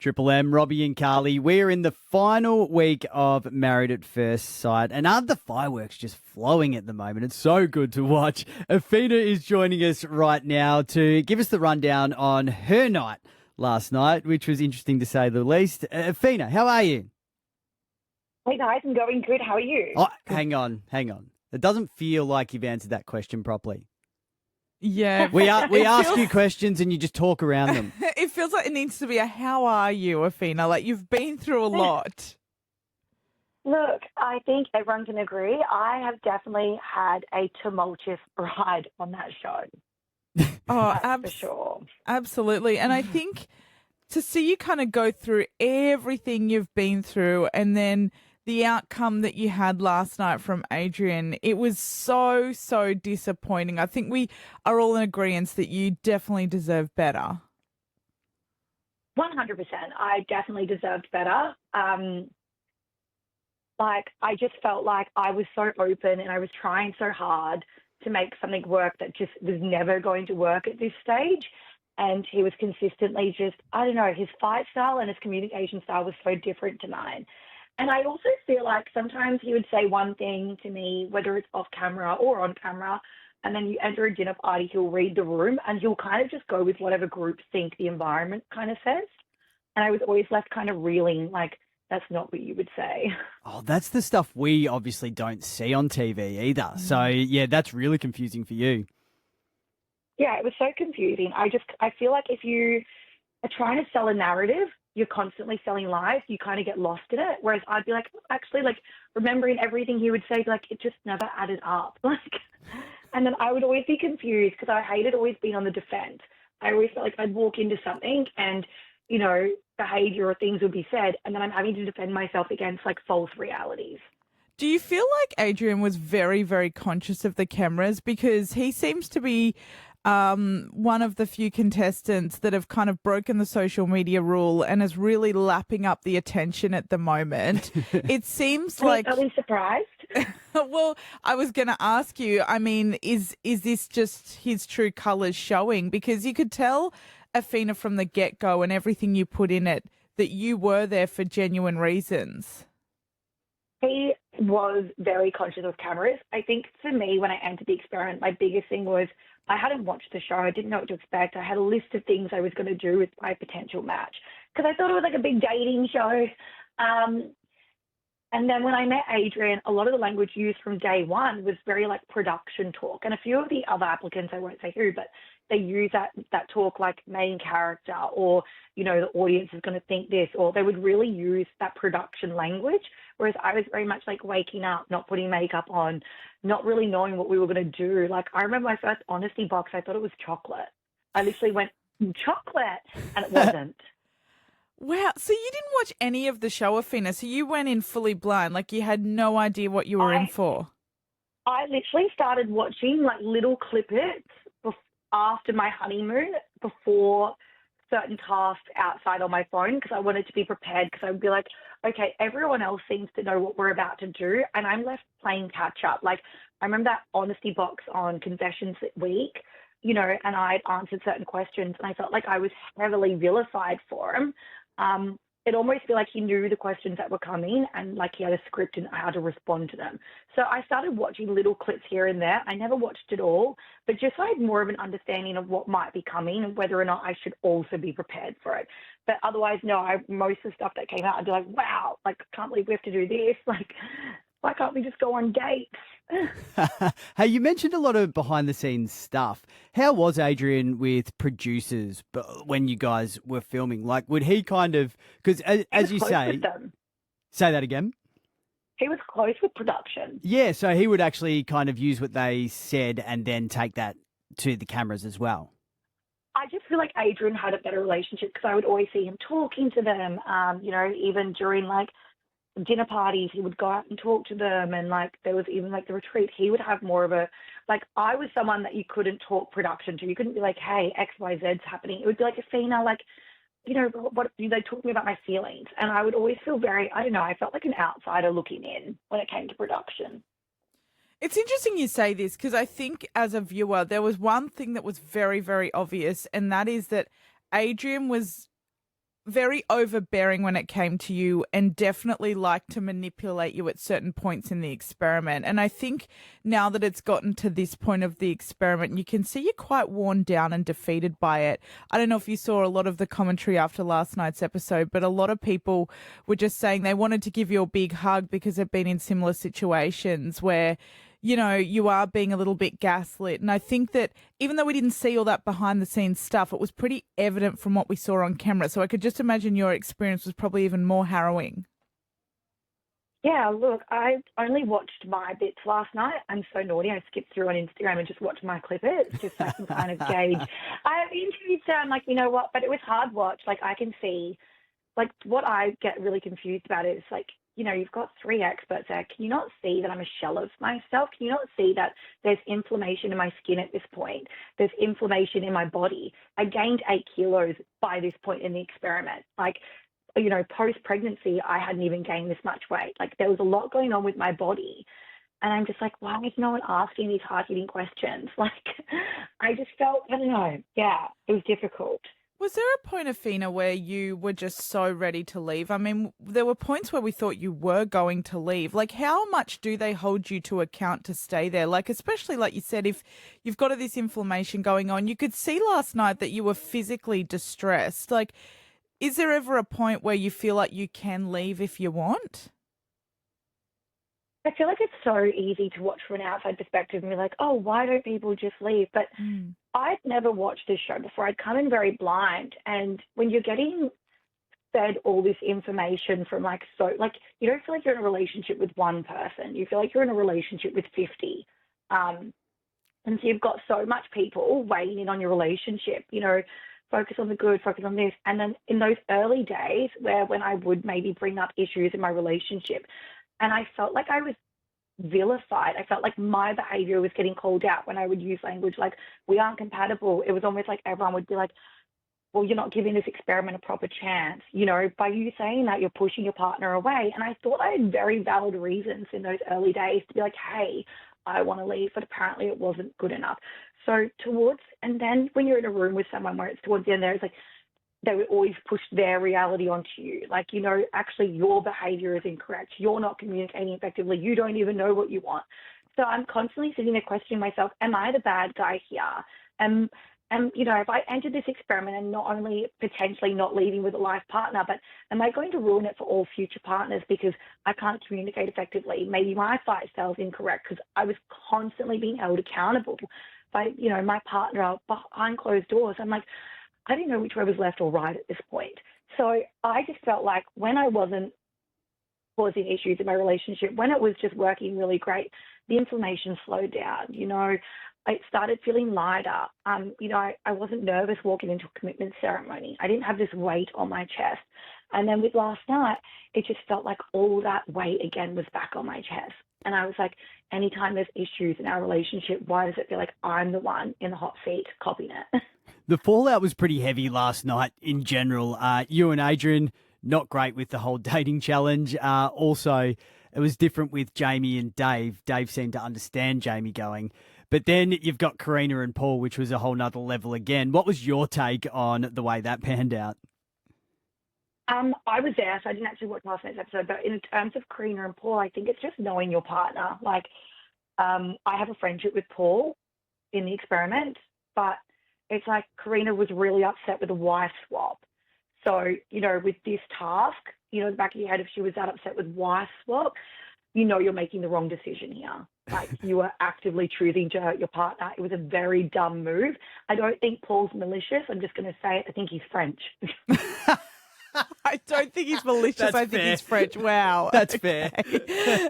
Triple M, Robbie and Carly. We're in the final week of Married at First Sight, and aren't the fireworks just flowing at the moment? It's so good to watch. Awhina is joining us right now to give us the rundown on her night last night, which was interesting to say the least. Awhina, how are you? Hey guys, I'm going good. How are you? Oh, hang on. It doesn't feel like you've answered that question properly. Yeah. We ask you questions and you just talk around them. It feels like it needs to be a how are you, Awhina? Like you've been through a lot. Look, I think everyone can agree. I have definitely had a tumultuous ride on that show. Oh, For sure. Absolutely. And I think to see you kind of go through everything you've been through and then the outcome that you had last night from Adrian, it was so, so disappointing. I think we are all in agreement that you definitely deserve better. 100%. I definitely deserved better. I just felt like I was so open and I was trying so hard to make something work that just was never going to work at this stage. And he was consistently just, I don't know, his fight style and his communication style was so different to mine. And I also feel like sometimes he would say one thing to me, whether it's off camera or on camera, and then you enter a dinner party, he'll read the room and he'll kind of just go with whatever groups think the environment kind of says. And I was always left kind of reeling, like, that's not what you would say. Oh, that's the stuff we obviously don't see on TV either. So, yeah, that's really confusing for you. Yeah, it was so confusing. I feel like if you are trying to sell a narrative, you're constantly selling lies, you kind of get lost in it. Whereas I'd be like, actually, like, remembering everything he would say, like, it just never added up. Like, and then I would always be confused because I hated always being on the defense. I always felt like I'd walk into something and, you know, behavior or things would be said, and then I'm having to defend myself against, like, false realities. Do you feel like Adrian was very, very conscious of the cameras? Because he seems to be one of the few contestants that have kind of broken the social media rule and is really lapping up the attention at the moment. It seems like... Are we surprised? Well, I was going to ask you, I mean, is this just his true colours showing? Because you could tell, Awhina, from the get-go and everything you put in it, that you were there for genuine reasons. He was very conscious of cameras. I think for me, when I entered the experiment, my biggest thing was I hadn't watched the show. I didn't know what to expect. I had a list of things I was going to do with my potential match because I thought it was like a big dating show. And then when I met Adrian, a lot of the language used from day one was very like production talk. And a few of the other applicants, I won't say who, but they use that talk like main character or, you know, the audience is going to think this, or they would really use that production language. Whereas I was very much like waking up, not putting makeup on, not really knowing what we were going to do. Like I remember my first honesty box, I thought it was chocolate. I literally went, chocolate, and it wasn't. Wow. So you didn't watch any of the show, Awhina. So you went in fully blind, like you had no idea what you were in for. I literally started watching like little clippets after my honeymoon before certain tasks outside on my phone because I wanted to be prepared because I would be like, okay, everyone else seems to know what we're about to do and I'm left playing catch up. Like I remember that honesty box on Confessions week, you know, and I'd answered certain questions and I felt like I was heavily vilified for them. It almost felt like he knew the questions that were coming and like he had a script and how to respond to them. So I started watching little clips here and there. I never watched it all, but just so I had more of an understanding of what might be coming and whether or not I should also be prepared for it. But otherwise, no, most of the stuff that came out, I'd be like, wow, like, I can't believe we have to do this. Like, why can't we just go on dates? Hey, you mentioned a lot of behind the scenes stuff. How was Adrian with producers when you guys were filming? Like, would he kind of, because as you say that again? He was close with production. Yeah, so he would actually kind of use what they said and then take that to the cameras as well. I just feel like Adrian had a better relationship because I would always see him talking to them, you know, even during like dinner parties, he would go out and talk to them. And like, there was even like the retreat, he would have more of a, like, I was someone that you couldn't talk production to. You couldn't be like, hey, XYZ's happening. It would be like Awhina, like, you know, what they talk to me about my feelings. And I would always feel very, I don't know, I felt like an outsider looking in when it came to production. It's interesting you say this because I think as a viewer, there was one thing that was very, very obvious, and that is that Adrian was very overbearing when it came to you and definitely liked to manipulate you at certain points in the experiment. And I think now that it's gotten to this point of the experiment, you can see you're quite worn down and defeated by it. I don't know if you saw a lot of the commentary after last night's episode, but a lot of people were just saying they wanted to give you a big hug because they've been in similar situations where, you know, you are being a little bit gaslit. And I think that even though we didn't see all that behind the scenes stuff, it was pretty evident from what we saw on camera. So I could just imagine your experience was probably even more harrowing. Yeah, look, I only watched my bits last night. I'm so naughty. I skipped through on Instagram and just watched my clippets, just so I can kind of gauge. I interviewed Sam, like, you know what, but it was hard watch. Like, I can see, like, what I get really confused about is, like, you know, you've got 3 experts there. Can you not see that I'm a shell of myself? Can you not see that there's inflammation in my skin at this point? There's inflammation in my body. I gained 8 kilos by this point in the experiment. Like, you know, post-pregnancy, I hadn't even gained this much weight. Like, there was a lot going on with my body. And I'm just like, why is no one asking these hard-hitting questions? Like, I just felt, I don't know. Yeah, it was difficult. Was there a point, Awhina, where you were just so ready to leave? I mean, there were points where we thought you were going to leave. Like, how much do they hold you to account to stay there? Like, especially like you said, if you've got this inflammation going on, you could see last night that you were physically distressed. Like, is there ever a point where you feel like you can leave if you want? I feel like it's so easy to watch from an outside perspective and be like, oh, why don't people just leave? But I'd never watched this show before. I'd come in very blind. And when you're getting fed all this information from like, so like, you don't feel like you're in a relationship with one person. You feel like you're in a relationship with 50. And so you've got so much people weighing in on your relationship, you know, focus on the good, focus on this. And then in those early days when I would maybe bring up issues in my relationship, and I felt like I was vilified. I felt like my behavior was getting called out when I would use language like, we aren't compatible. It was almost like everyone would be like, well, you're not giving this experiment a proper chance. You know, by you saying that, you're pushing your partner away. And I thought I had very valid reasons in those early days to be like, hey, I want to leave, but apparently it wasn't good enough. So and then when you're in a room with someone where it's towards the end there, it's like, they would always push their reality onto you. Like, you know, actually your behavior is incorrect. You're not communicating effectively. You don't even know what you want. So I'm constantly sitting there questioning myself, am I the bad guy here? And, you know, if I entered this experiment and not only potentially not leaving with a life partner, but am I going to ruin it for all future partners because I can't communicate effectively? Maybe my fight style is incorrect because I was constantly being held accountable by, you know, my partner behind closed doors. I'm like, I didn't know which way was left or right at this point. So I just felt like when I wasn't causing issues in my relationship, when it was just working really great, the inflammation slowed down. You know, I started feeling lighter. You know, I wasn't nervous walking into a commitment ceremony. I didn't have this weight on my chest. And then with last night, it just felt like all that weight again was back on my chest. And I was like, anytime there's issues in our relationship, why does it feel like I'm the one in the hot seat copying it? The fallout was pretty heavy last night in general. You and Adrian, not great with the whole dating challenge. Also, it was different with Jamie and Dave. Dave seemed to understand Jamie going. But then you've got Karina and Paul, which was a whole nother level again. What was your take on the way that panned out? I was there, so I didn't actually watch last night's episode. But in terms of Karina and Paul, I think it's just knowing your partner. Like, I have a friendship with Paul in the experiment, but it's like Karina was really upset with the wife swap. So, you know, with this task, you know, in the back of your head, if she was that upset with wife swap, you know you're making the wrong decision here. Like, you are actively choosing to hurt your partner. It was a very dumb move. I don't think Paul's malicious. I'm just going to say it. I think he's French. I don't think he's malicious. I think he's French. Wow. That's fair.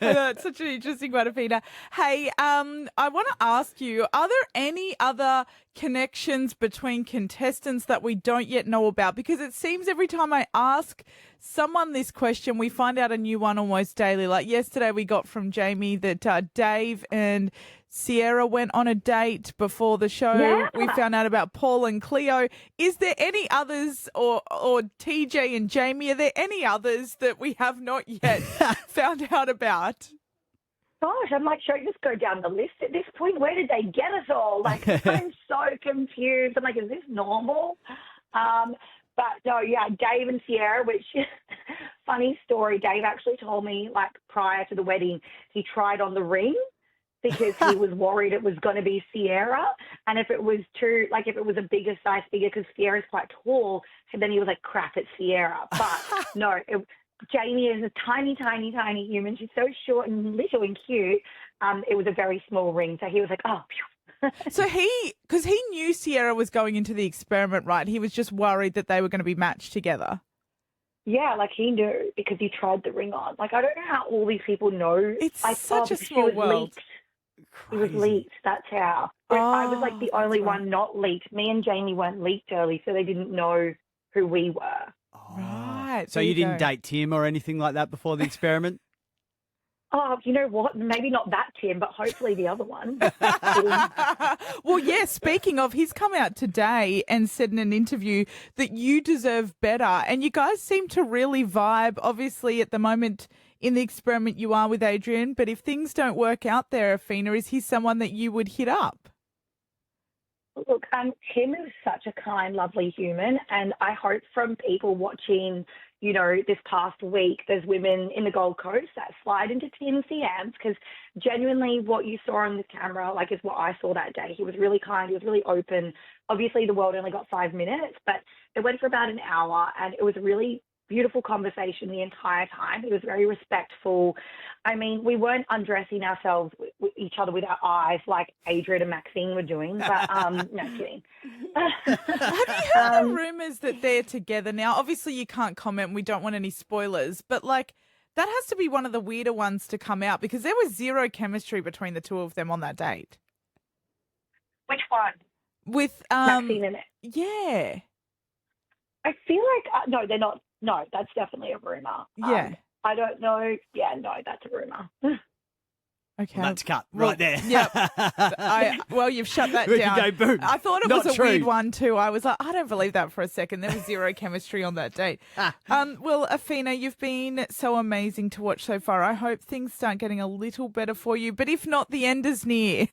That's such an interesting one, Awhina. Hey, I want to ask you, are there any other connections between contestants that we don't yet know about? Because it seems every time I ask someone this question, we find out a new one almost daily. Like yesterday we got from Jamie that Dave and Sierra went on a date before the show. Yeah. We found out about Paul and Cleo. Is there any others, or TJ and Jamie, are there any others that we have not yet found out about? Gosh, I'm like, should I just go down the list at this point? Where did they get us all? Like, I'm so confused. I'm like, is this normal? But no, yeah, Dave and Sierra, which funny story. Dave actually told me like prior to the wedding, he tried on the ring because he was worried it was going to be Sierra. And if it was too, like if it was a bigger size figure, because Sierra's quite tall, and then he was like, crap, it's Sierra. But no, Jamie is a tiny, tiny, tiny human. She's so short and little and cute. It was a very small ring. So he was like, oh, phew. So because he knew Sierra was going into the experiment, right? He was just worried that they were going to be matched together. Yeah, like he knew because he tried the ring on. Like I don't know how all these people know. It's I such a because small she was world. Leaked. It was leaked. That's how. But I was like the only one not leaked. Me and Jamie weren't leaked early, so they didn't know who we were. Right. So you didn't date Tim or anything like that before the experiment? Oh, you know what? Maybe not that Tim, but hopefully the other one. Well, yeah, speaking of, he's come out today and said in an interview that you deserve better. And you guys seem to really vibe. Obviously, at the moment in the experiment, you are with Adrian. But if things don't work out there, Awhina, is he someone that you would hit up? Look, Tim is such a kind, lovely human, and I hope from people watching, you know, this past week, there's women in the Gold Coast that slide into Tim's DMs because genuinely what you saw on the camera, like, is what I saw that day. He was really kind. He was really open. Obviously, the world only got 5 minutes, but it went for about an hour, and it was a really beautiful conversation the entire time. He was very respectful. I mean, we weren't undressing ourselves with each other with our eyes like Adrian and Maxine were doing, but no kidding. Have you heard the rumours that they're together now? Obviously, you can't comment. We don't want any spoilers, but like that has to be one of the weirder ones to come out because there was zero chemistry between the two of them on that date. Which one? With Maxine and yeah. I feel like no, they're not. No, that's definitely a rumor. Yeah. I don't know. Yeah, no, that's a rumor. Okay. Well, that's cut right there. Yep. Well, you've shut that We down. can go, boom. I thought it Not was a true. weird one too. I was like, I don't believe that for a second. There was zero chemistry on that date. Well, Awhina, you've been so amazing to watch so far. I hope things start getting a little better for you. But if not, the end is near.